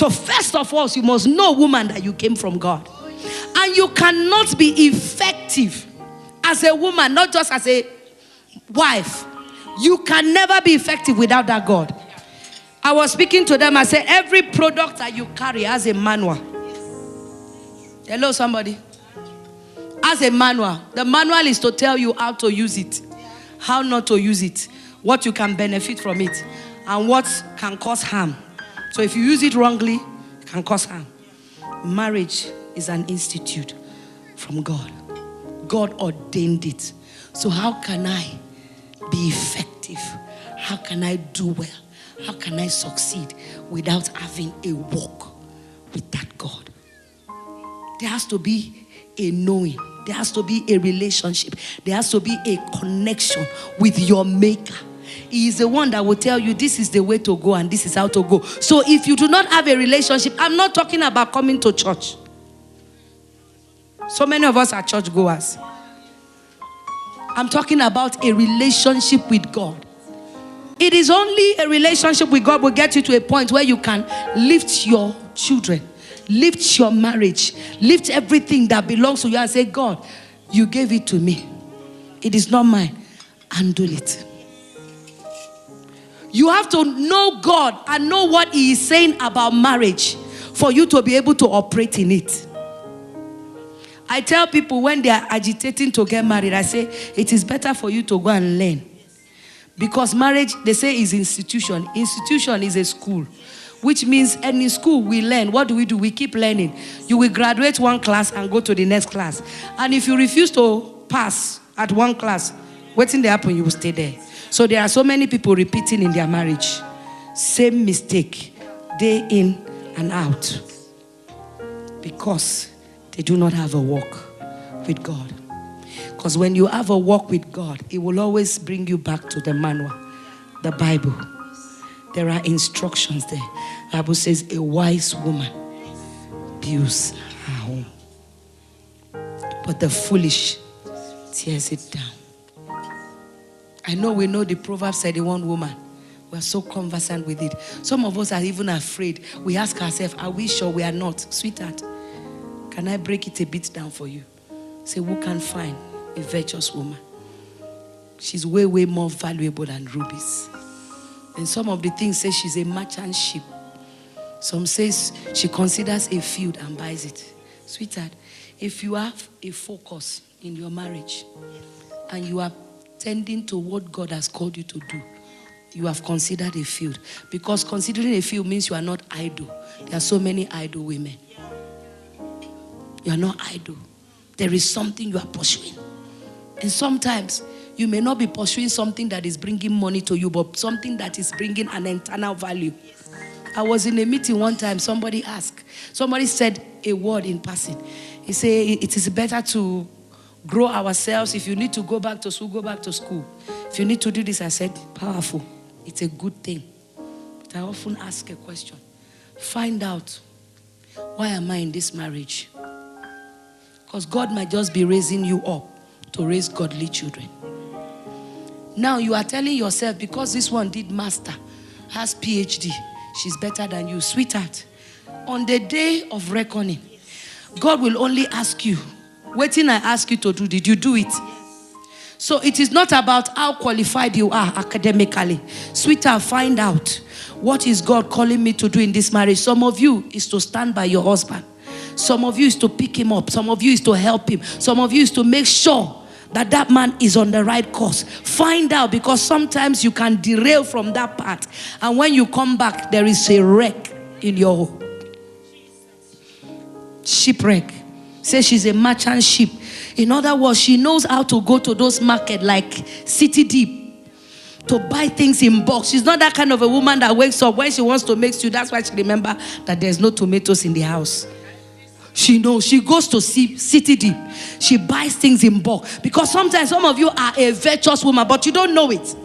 So first of all, you must know, woman, that you came from God. And you cannot be effective as a woman, not just as a wife. You can never be effective without that God. I was speaking to them. I said, every product that you carry has a manual. Hello, somebody. As a manual. The manual is to tell you how to use it, how not to use it, what you can benefit from it, and what can cause harm. So if you use it wrongly, it can cause harm. Marriage is an institute from God. God ordained it. So how can I be effective? How can I do well? How can I succeed without having a walk with that God? There has to be a knowing. There has to be a relationship. There has to be a connection with your maker. He is the one that will tell you this is the way to go and this is how to go. So if you do not have a relationship, I'm not talking about coming to church. So many of us are church goers. I'm talking about a relationship with God. It is only a relationship with God will get you to a point where you can lift your children, lift your marriage, lift everything that belongs to you and say, God, you gave it to me. It is not mine. Handle it. You have to know God and know what He is saying about marriage for you to be able to operate in it. I tell people when they are agitating to get married, I say, it is better for you to go and learn. Because marriage, they say, is institution. Institution is a school, which means any school we learn. What do? We keep learning. You will graduate one class and go to the next class. And if you refuse to pass at one class, waiting to happen, you will stay there. So there are so many people repeating in their marriage. Same mistake, day in and out. Because they do not have a walk with God. Because when you have a walk with God, it will always bring you back to the manual, the Bible. There are instructions there. The Bible says a wise woman builds her home, but the foolish tears it down. I know we know the Proverbs 31 woman. We're so conversant with it. Some of us are even afraid. We ask ourselves, are we sure we are not? Sweetheart, can I break it a bit down for you? Say, who can find a virtuous woman? She's way, way more valuable than rubies. And some of the things say she's a merchant ship. Some says she considers a field and buys it. Sweetheart, if you have a focus in your marriage and you are tending to what God has called you to do, you have considered a field. Because considering a field means you are not idle. There are so many idle women. You are not idle. There is something you are pursuing. And sometimes you may not be pursuing something that is bringing money to you, but something that is bringing an internal value. I was in a meeting one time, somebody said a word in passing. He said, it is better to grow ourselves. If you need to go back to school, go back to school. If you need to do this, I said, powerful. It's a good thing. But I often ask a question. Find out, why am I in this marriage? Because God might just be raising you up to raise godly children. Now you are telling yourself, because this one did master, has PhD, she's better than you. Sweetheart, on the day of reckoning, God will only ask you, waiting I ask you to do, did you do it? So it is not about how qualified you are academically. Sweetheart, find out, what is God calling me to do in this marriage? Some of you is to stand by your husband. Some of you is to pick him up. Some of you is to help him. Some of you is to make sure that that man is on the right course. Find out, because sometimes you can derail from that path. And when you come back, there is a wreck in your home. Shipwreck. Say she's a merchant ship. In other words, she knows how to go to those markets like City Deep to buy things in bulk. She's not that kind of a woman that wakes up when she wants to make stew. That's why she remembers that there's no tomatoes in the house. She knows. She goes to City Deep. She buys things in bulk. Because sometimes some of you are a virtuous woman, but you don't know it.